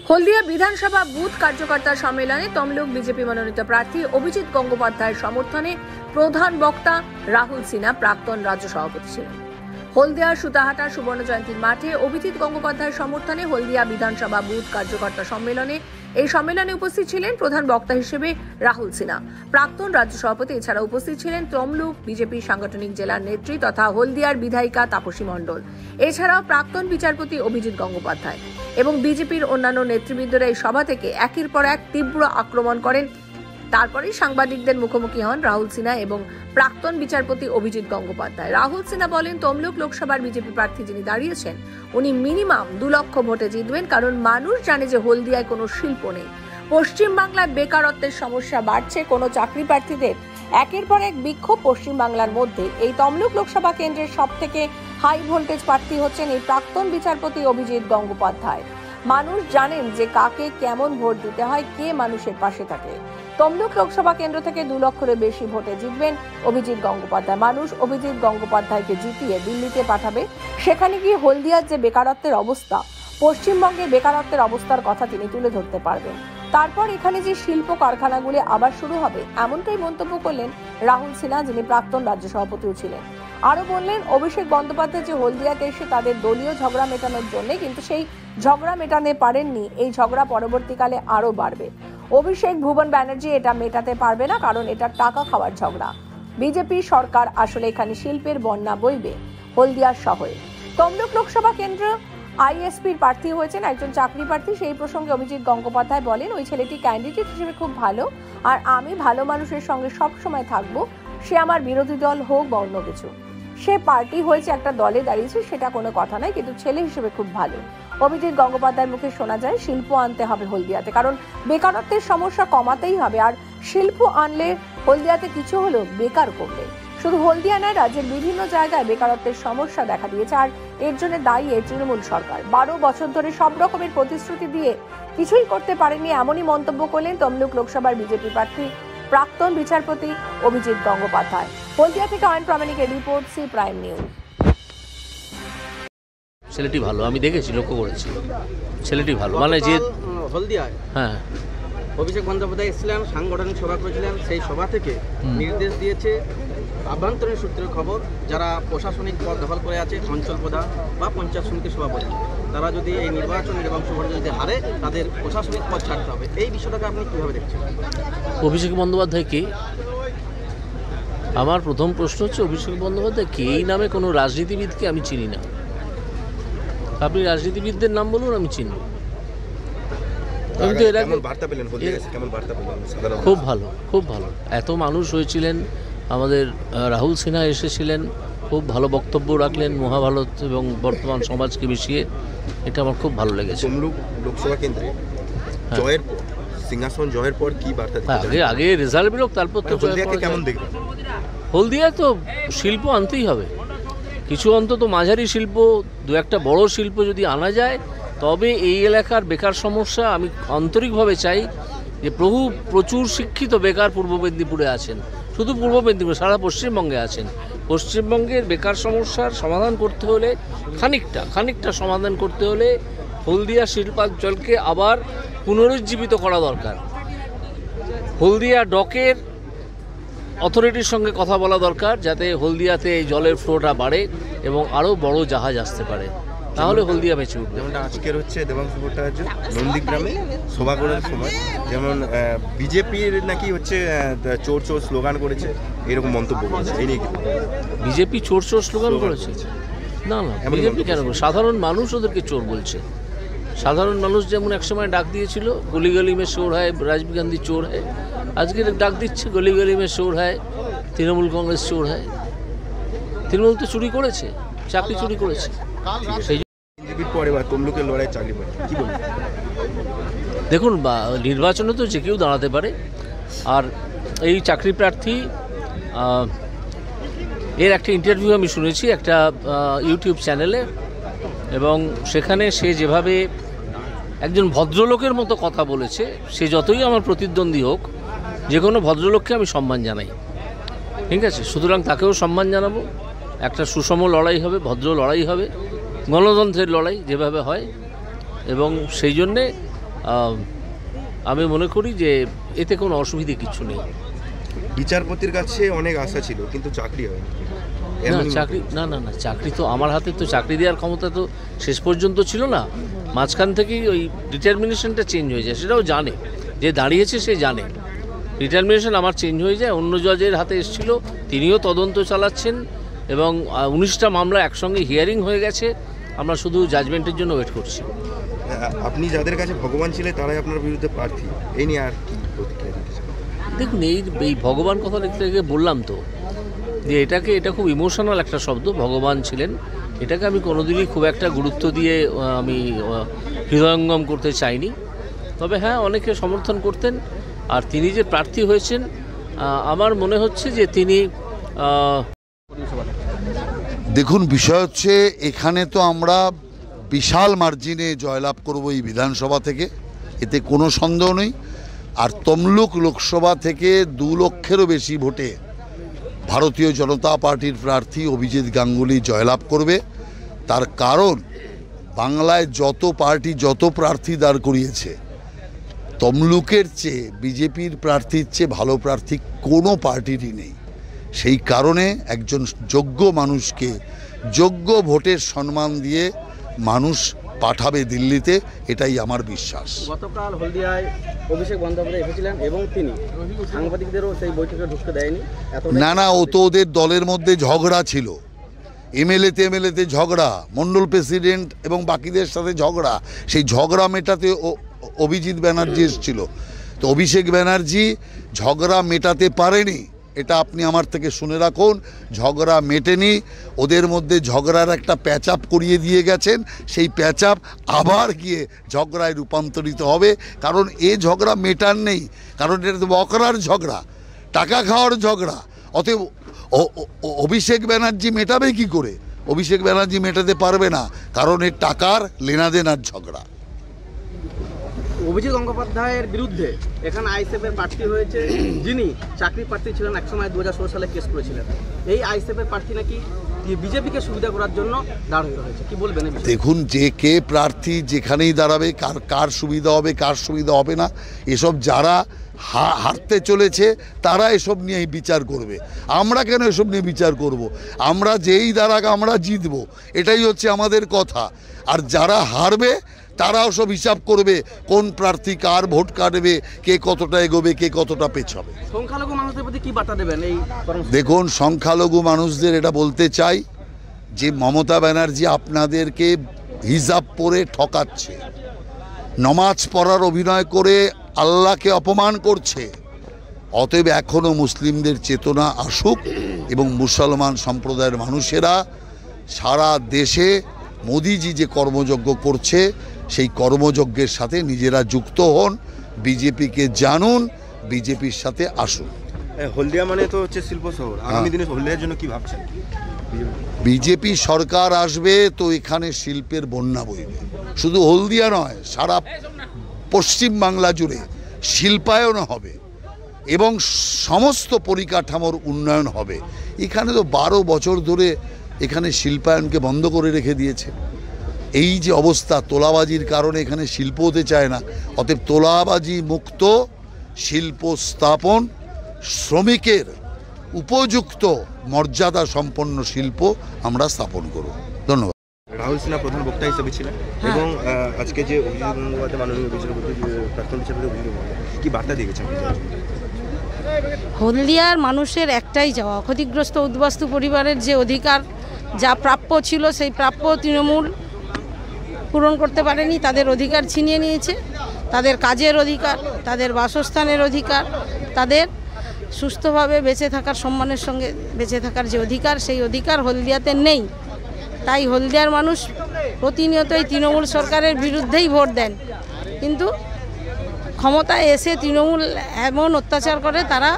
হলদিয়া বিধানসভা বুথ কার্যকর্তা সম্মেলনে তমলুক বিজেপি মনোনীত প্রার্থী অভিজিৎ গঙ্গোপাধ্যায়ের সমর্থনে প্রধান বক্তা রাহুল সিনহা প্রাক্তন রাজ্য সভাপতি ছিলেন। হলদিয়ার সুতাহাটা সুবর্ণ জয়ন্তীর মাঠে অভিজিৎ গঙ্গোপাধ্যায়ের সমর্থনে হলদিয়া বিধানসভা বুথ কার্যকর্তা সম্মেলনে উপস্থিত ছিলেন প্রধান বক্তা হিসেবে রাহুল সিনহা, প্রাক্তন রাজ্য সভাপতি। এছাড়া উপস্থিত ছিলেন তমলুক বিজেপি সাংগঠনিক জেলার নেত্রী তথা হলদিয়ার বিধায়িকা তাপসী মণ্ডল, এছাড়াও প্রাক্তন বিচারপতি অভিজিৎ গঙ্গোপাধ্যায় এবং বিজেপির অন্যান্য নেতৃবৃন্দরা এই সভা থেকে একের পর এক তীব্র আক্রমণ করেন। তারপরেই সাংবাদিকদের মুখোমুখি হন রাহুল সিনহা এবং প্রাক্তন বিচারপতি অভিজিৎ গঙ্গোপাধ্যায়। রাহুল সিনহা বলেন, তমলুক লোকসভার বিজেপি প্রার্থী যিনি দাঁড়িয়েছেন উনি মিনিমাম 2 লক্ষ ভোটে জিতবেন, কারণ মানুষ জানে যে হলদিয়ায় কোনো শিল্প নেই। পশ্চিমবাংলায় বেকারত্বের সমস্যা বাড়ছে, কোনো চাকরি প্রার্থীদের একের পর এক বিক্ষোভ। পশ্চিমবাংলার মধ্যে এই তমলুক লোকসভা কেন্দ্রের সব থেকে হাই ভোল্টেজ প্রার্থী হচ্ছেন এই প্রাক্তন বিচারপতি অভিজিৎ গঙ্গোপাধ্যায়। মানুষ জানেন যে কাকে কেমন ভোট দিতে হয়, কে মানুষের পাশে থাকে। তমলুক লোকসভা কেন্দ্র থেকে 2 লক্ষের বেশি ভোটে জিতবেন অভিজিৎ গঙ্গোপাধ্যায়। মানুষ অভিজিৎ গঙ্গোপাধ্যায়কে জিতিয়ে দিল্লিতে পাঠাবে। সেখানে গিয়ে হলদিয়ার যে বেকারত্বের অবস্থা, পশ্চিমবঙ্গের বেকারত্বের অবস্থার কথা তিনি তুলে ধরতে পারবেন। তারপর এখানে যে শিল্প কারখানাগুলি আবার শুরু হবে, এমনটাই মন্তব্য করলেন রাহুল সিনহা, যিনি প্রাক্তন রাজ্য সভাপতিও ছিলেন। আরো বললেন, অভিষেক বন্দ্যোপাধ্যায় যে হলদিয়াতে এসে তাদের দলীয় ঝগড়া মেটানোর জন্য, কিন্তু সেই ঝগড়া মেটাতে পারেননি। এই ঝগড়া পরবর্তীকালে আরো বাড়বে। অভিষেক ভুবন ব্যানার্জি এটা মেটাতে পারবে না, কারণ এটা টাকা খাওয়ার ঝগড়া। বিজেপি সরকার আসলে এখানে শিল্পের বন্যা বইবে হলদিয়ার শহরে। তমলুক লোকসভা কেন্দ্র আইএসপির প্রার্থী হয়েছেন একজন চাকরি প্রার্থী। সেই প্রসঙ্গে অভিজিৎ গঙ্গোপাধ্যায় বলেন, ওই ছেলেটি ক্যান্ডিডেট হিসেবে খুব ভালো, আর আমি ভালো মানুষের সঙ্গে সব সময় থাকবো, সে আমার বিরোধী দল হোক বা অন্য কিছু। সে পার্টি হয়েছে, একটা দলে দাঁড়িয়েছে, সেটা কোনো কথা নয়, কিন্তু ছেলে হিসেবে খুব ভালো। অভিজিৎ গঙ্গোপাধ্যায়ের মুখে শোনা যায় শিল্প আনতে হবে হলদিয়াতে, কারণ বেকারত্বের সমস্যা কমাতেই হবে। আর শিল্প আনলে হলদিয়াতে কিছু হলো বেকার কমবে। শুধু হলদিয়া নয়, রাজ্যের বিভিন্ন জায়গায় বেকারত্বের সমস্যা দেখা দিয়েছে, আর এর জন্য দায়ী এই তৃণমূল সরকার। 12 বছর ধরে সব রকমের প্রতিশ্রুতি দিয়ে কিছুই করতে পারেনি, এমনই মন্তব্য করলেন তমলুক লোকসভার বিজেপি প্রার্থী প্রাক্তন বিচারপতি অভিজিৎ গঙ্গোপাধ্যায়। হলদিয়া থেকে অয়ন প্রামাণিকের রিপোর্ট, সি প্রাইম নিউজ। ছেলেটি ভালো, আমি দেখেছি, লক্ষ্য করেছি, ছেলেটি ভালো। মানে যে হলদিয়ায় হ্যাঁ অভিষেক বন্দ্যোপাধ্যায় এসেছিলেন, সাংগঠনিক সভা করেছিলেন, সেই সভা থেকে নির্দেশ দিয়েছে আভ্যন্তরীণ সূত্রের খবর, যারা প্রশাসনিক পদ দখল করে আছে, অঞ্চল প্রধান বা পঞ্চায়েত সমিতির সভাপতি, তারা যদি এই নির্বাচনের এবং সুভদ্রা যদি হারে, তাদের প্রশাসনিক পদ ছাড়তে হবে। এই বিষয়টাকে আপনি কীভাবে দেখছেন? অভিষেক বন্দ্যোপাধ্যায় কে? আমার প্রথম প্রশ্ন হচ্ছে অভিষেক বন্দ্যোপাধ্যায় কে? এই নামে কোনো রাজনীতিবিদকে আমি চিনি না। আপনি রাজনীতিবিদদের নাম বলুন, আমি চিনি। খুব ভালো, খুব ভালো। এত মানুষ হয়েছিলেন, আমাদের রাহুল সিনহা এসেছিলেন, খুব ভালো বক্তব্য রাখলেন, মহাভারত এবং বর্তমান সমাজকে মিশিয়ে। এটা আমার খুব ভালো লেগেছে। তমলুক লোকসভা কেন্দ্রে জয়ের পর, সিংহাসন জয়ের পর কি বার্তা? আগে রেজাল্ট বেরোক, তারপর তো হলদিয়াকে কেমন দেখবেন? হলদিয়ায় তো শিল্প আনতেই হবে, কিছু অন্তত মাঝারি শিল্প, 2-1টা বড় শিল্প যদি আনা যায়, তবে এই এলাকার বেকার সমস্যা, আমি আন্তরিকভাবে চাই যে প্রচুর শিক্ষিত বেকার পূর্ব মেদিনীপুরে আছেন, শুধু পূর্ব মেদিনীপুরে, সারা পশ্চিমবঙ্গে আছেন। পশ্চিমবঙ্গের বেকার সমস্যার সমাধান করতে হলে, খানিকটা সমাধান করতে হলে হলদিয়া শিল্পাঞ্চলকে আবার পুনরুজ্জীবিত করা দরকার। হলদিয়া ডকের অথরিটির সঙ্গে কথা বলা দরকার, যাতে হলদিয়াতে এই জলের ফ্লোটা বাড়ে এবং আরও বড় জাহাজ আসতে পারে, তাহলে হলদিয়া বেঁচে উঠবে। যেমনটা আজকের হচ্ছে দেবাংশু ভট্টাচার্য নন্দীগ্রামে শোভা করার সময় যেমন বিজেপির নাকি হচ্ছে চোর চোর স্লোগান করেছে, এরকম মন্তব্য করেছে। এই নিয়ে বিজেপি চোর চোর স্লোগান করেছে? না, বিজেপি কেন? সাধারণ মানুষ ওদেরকে চোর বলছে। সাধারণ মানুষ যেমন একসময় ডাক দিয়েছিল গলি গলি মে চোর হয়, রাজীব গান্ধী চোর হয়, আজকে ডাক দিচ্ছে গলি গলি মে চোর হয়, তৃণমূল কংগ্রেস চোর হয়। তৃণমূল তো চুরি করেছে, চাকরি চুরি করেছে। সেই বিজেপির পরে বা তমলুকের লড়াই চাকরি পায়, কি বলবেন? দেখুন, নির্বাচনে তো যে কেউ দাঁড়াতে পারে, আর এই চাকরি প্রার্থী, এর একটা ইন্টারভিউ আমি শুনেছি একটা ইউটিউব চ্যানেলে, এবং সেখানে সে যেভাবে একজন ভদ্রলোকের মতো কথা বলেছে, সে যতই আমার প্রতিদ্বন্দ্বী হোক, যে কোনো ভদ্রলোককে আমি সম্মান জানাই, ঠিক আছে? সুতরাং তাকেও সম্মান জানাবো। একটা সুষম লড়াই হবে, ভদ্র লড়াই হবে, গণতন্ত্রের লড়াই যেভাবে হয়, এবং সেই জন্যে আমি মনে করি যে এতে কোনো অসুবিধে কিছু নেই। বিচারপতির কাছে অনেক আশা ছিল কিন্তু চাকরি হয়নি। না চাকরি না না না চাকরি তো আমার হাতে তো চাকরি দেওয়ার ক্ষমতা তো শেষ পর্যন্ত ছিল না, মাঝখান থেকেই ওই ডিটারমিনেশনটা চেঞ্জ হয়ে যায়, সেটাও জানে, যে দাঁড়িয়েছে সে জানে ডিটারমিনেশন আমার চেঞ্জ হয়ে যায়। অন্য জজের হাতে এসেছিল, তিনিও তদন্ত চালাচ্ছেন এবং 19টা মামলা একসঙ্গে হিয়ারিং হয়ে গেছে, আমরা শুধু জাজমেন্টের জন্য ওয়েট করছি। আপনি যাদের কাছে ভগবান ছিলেন তারাই আপনার বিরুদ্ধে প্রার্থী, এই নিয়ে আর কি প্রতিক্রিয়া দিতে চান? দেখুন এই ভগবান কথা থেকে বললাম তো যে এটা খুব ইমোশনাল একটা শব্দ, ভগবান ছিলেন, এটাকে আমি কোনোদিনই খুব একটা গুরুত্ব দিয়ে আমি হৃদয়ঙ্গম করতে চাইনি। তবে হ্যাঁ, অনেকে সমর্থন করতেন, আর তিনি যে প্রার্থী হয়েছেন আমার মনে হচ্ছে যে তিনি দেখুন, বিষয় হচ্ছে এখানে তো আমরা বিশাল মার্জিনে জয়লাভ করব এই বিধানসভা থেকে, এতে কোনো সন্দেহ নেই। আর তমলুক লোকসভা থেকে 2 লক্ষেরও বেশি ভোটে ভারতীয় জনতা পার্টির প্রার্থী অভিজিৎ গাঙ্গুলি জয়লাভ করবে। তার কারণ বাংলায় যত পার্টি যত প্রার্থী দাঁড় করিয়েছে, তমলুকের চেয়ে বিজেপির প্রার্থীর চেয়ে ভালো প্রার্থী কোনো পার্টিরই নেই। সেই কারণে একজন যোগ্য মানুষকে যোগ্য ভোটের সম্মান দিয়ে মানুষ পাঠাবে দিল্লিতে, এটাই আমার বিশ্বাস। গতকাল হলদিয়ায় অভিষেক বন্দ্যোপাধ্যায় এসেছিলেন এবং তিনি সাংবাদিকদেরও সেই বৈঠকে ঢুকতে দেয়নি। না, ও তো ওদের দলের মধ্যে ঝগড়া ছিল, এমএলএতে ঝগড়া, মণ্ডল প্রেসিডেন্ট এবং বাকিদের সাথে ঝগড়া, সেই ঝগড়া মেটাতে অভিজিৎ ব্যানার্জি এসেছিল। তো অভিষেক ব্যানার্জি ঝগড়া মেটাতে পারেনি, এটা আপনি আমার থেকে শুনে রাখুন। ঝগড়া মেটেনি, ওদের মধ্যে ঝগড়ার একটা প্যাচ আপ করিয়ে দিয়ে গেছেন, সেই প্যাচ আপ আবার গিয়ে ঝগড়ায় রূপান্তরিত হবে। কারণ এ ঝগড়া মেটার নেই, কারণ এটা তো বকরার ঝগড়া, টাকা খাওয়ার ঝগড়া। অতএব অভিষেক ব্যানার্জি মেটাবে কি করে? অভিষেক ব্যানার্জি মেটাতে পারবে না, কারণ এর টাকার লেনাদেনার ঝগড়া। অভিজিৎ গঙ্গোপাধ্যায়ের বিরুদ্ধে এখানে আইএসএফের প্রার্থী হয়েছে, যিনি চাকরি প্রার্থী ছিলেন, একসময় 2016 সালে কেস করেছিলেন। এই আইএসএফের প্রার্থী নাকি বিজেপিকে সুবিধা করার জন্য দাঁড় হয়েছে, কি বলবেন? দেখুন, যে কে প্রার্থী যেখানেই দাঁড়াবে, কার সুবিধা হবে কার সুবিধা হবে না, এসব যারা হারতে চলেছে তারা এসব নিয়ে বিচার করবে। আমরা কেন এসব নিয়ে বিচার করব? আমরা যেই দাঁড়াক আমরা জিতবো, এটাই হচ্ছে আমাদের কথা। আর যারা হারবে তারাও সব হিসাব করবে কোন প্রার্থী কার ভোট কাটবে, কে কতটা এগোবে, কে কতটা পেছাবে। সংখ্যালঘু মানুষদের প্রতি কি বার্তা দেবেন এই? দেখুন, সংখ্যালঘু মানুষদের এটা বলতে চাই যে মমতা ব্যানার্জি আপনাদেরকে হিজাব পরে ঠকাচ্ছে, নমাজ পড়ার অভিনয় করে আল্লাহকে অপমান করছে। অতএব এখনও মুসলিমদের চেতনা আসুক এবং মুসলমান সম্প্রদায়ের মানুষেরা সারা দেশে মোদিজি যে কর্মযজ্ঞ করছে সেই কর্মযজ্ঞের সাথে নিজেরা যুক্ত হন, বিজেপিকে জানুন, বিজেপির সাথে আসুন। হলদিয়া মানে তো হচ্ছে শিল্প শহর, আগামী দিনে হলদিয়ার জন্য কি ভাবছেন? বিজেপি সরকার আসবে তো এখানে শিল্পের বন্যা বইবে। শুধু হলদিয়া নয়, সারা পশ্চিম বাংলা জুড়ে শিল্পায়ন হবে এবং সমস্ত পরিকাঠামোর উন্নয়ন হবে। এখানে তো 12 বছর ধরে এখানে শিল্পায়নকে বন্ধ করে রেখে দিয়েছে। এই যে অবস্থা, তোলাবাজির কারণে এখানে শিল্প হতে চায় না। অতএব তোলাবাজি মুক্ত শিল্প স্থাপন, শ্রমিকের উপযুক্ত মর্যাদা সম্পন্ন শিল্প আমরা স্থাপন করব। ধন্যবাদ। রাহুল সিনহা প্রধান বক্তা হিসেবে ছিলেন এবং আজকে যে অভিজিৎ গঙ্গোপাধ্যায় মাননীয় বিচারপতি, প্রাক্তন বিচারপতি অভিজিৎ গঙ্গোপাধ্যায়, কি বার্তা দিয়েছেন? হলদিয়ার মানুষের একটাই চাওয়া, ক্ষতিগ্রস্ত উদ্বাস্তু পরিবারের যে অধিকার, যা প্রাপ্য ছিল সেই প্রাপ্য তৃণমূল পূরণ করতে পারেনি, তাদের অধিকার ছিনিয়ে নিয়েছে। তাদের কাজের অধিকার, তাদের বাসস্থানের অধিকার, তাদের সুস্থভাবে বেঁচে থাকার, সম্মানের সঙ্গে বেঁচে থাকার যে অধিকার, সেই অধিকার হলদিয়াতে নেই। তাই হলদিয়ার মানুষ প্রতিনিয়তই তৃণমূল সরকারের বিরুদ্ধেই ভোট দেন, কিন্তু ক্ষমতায় এসে তৃণমূল এমন অত্যাচার করে, তারা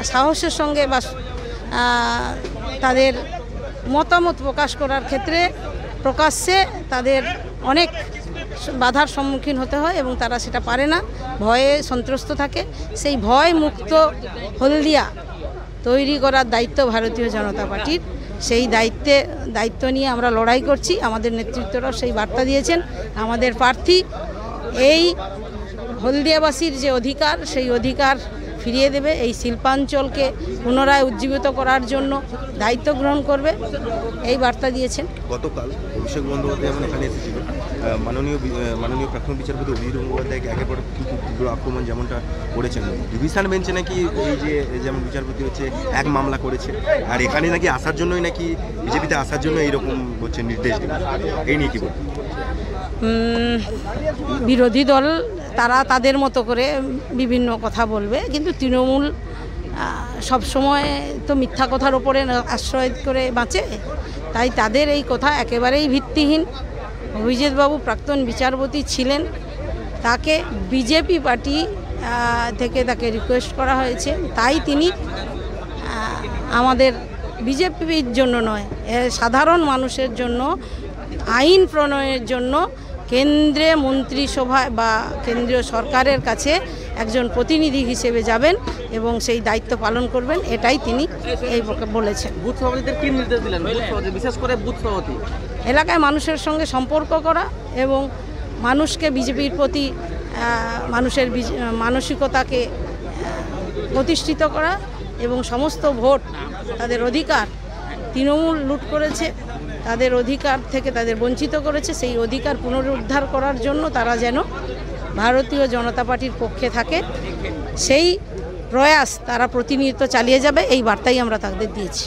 সাহসের সঙ্গে বা তাদের মতামত প্রকাশ করার ক্ষেত্রে প্রকাশ্যে তাদের অনেক বাধার সম্মুখীন হতে হয় এবং তারা সেটা পারে না, ভয়ে সন্ত্রস্ত থাকে। সেই ভয় মুক্ত হলদিয়া তৈরি করার দায়িত্ব ভারতীয় জনতা পার্টির। সেই দায়িত্ব নিয়ে আমরা লড়াই করছি। আমাদের নেতৃত্বরাও সেই বার্তা দিয়েছেন। আমাদের প্রার্থী এই হলদিয়াবাসীর যে অধিকার সেই অধিকার ফিরিয়ে দেবে, এই শিল্পাঞ্চলকে পুনরায় উজ্জীবিত করার জন্য দায়িত্ব গ্রহণ করবে, এই বার্তা দিয়েছেন। গতকাল অভিষেক বন্দ্যোপাধ্যায় যেমন এখানে এসেছিল, মাননীয় প্রাক্তন বিচারপতি অভিজিৎ গঙ্গোপাধ্যায়কে একের পর তীব্র আক্রমণ যেমনটা করেছেন। ডিভিশন বেঞ্চে নাকি এই যে যেমন বিচারপতি হচ্ছে এক মামলা করেছে, আর এখানে নাকি আসার জন্যই নাকি বিজেপিতে আসার জন্য এইরকম হচ্ছে নির্দেশ দেবে, এই নিয়ে কি বলবেন? বিরোধী দল তারা তাদের মতো করে বিভিন্ন কথা বলবে, কিন্তু তৃণমূল সবসময় তো মিথ্যা কথার ওপরে আশ্রয় করে বাঁচে, তাই তাদের এই কথা একেবারেই ভিত্তিহীন। অভিজিৎবাবু প্রাক্তন বিচারপতি ছিলেন, তাকে বিজেপি পার্টি থেকে তাকে রিকোয়েস্ট করা হয়েছে, তাই তিনি আমাদের বিজেপির জন্য নয়, সাধারণ মানুষের জন্য আইন প্রণয়নের জন্য কেন্দ্রে মন্ত্রিসভায় বা কেন্দ্রীয় সরকারের কাছে একজন প্রতিনিধি হিসেবে যাবেন এবং সেই দায়িত্ব পালন করবেন, এটাই তিনি এই বলেছেন। বুথ সভাপতিদের কি নির্দেশ দিলেন? বিশেষ করে বুথ সভাপতি এলাকায় মানুষের সঙ্গে সম্পর্ক করা এবং মানুষকে বিজেপির প্রতি মানুষের মানসিকতাকে প্রতিষ্ঠিত করা এবং সমস্ত ভোট তাদের অধিকার তৃণমূল লুট করেছে, তাদের অধিকার থেকে তাদের বঞ্চিত করেছে, সেই অধিকার পুনরুদ্ধার করার জন্য তারা যেন ভারতীয় জনতা পার্টির পক্ষে থাকে, সেই প্রয়াস তারা প্রতিনিয়ত চালিয়ে যাবে, এই বার্তাই আমরা তাদের দিয়েছি।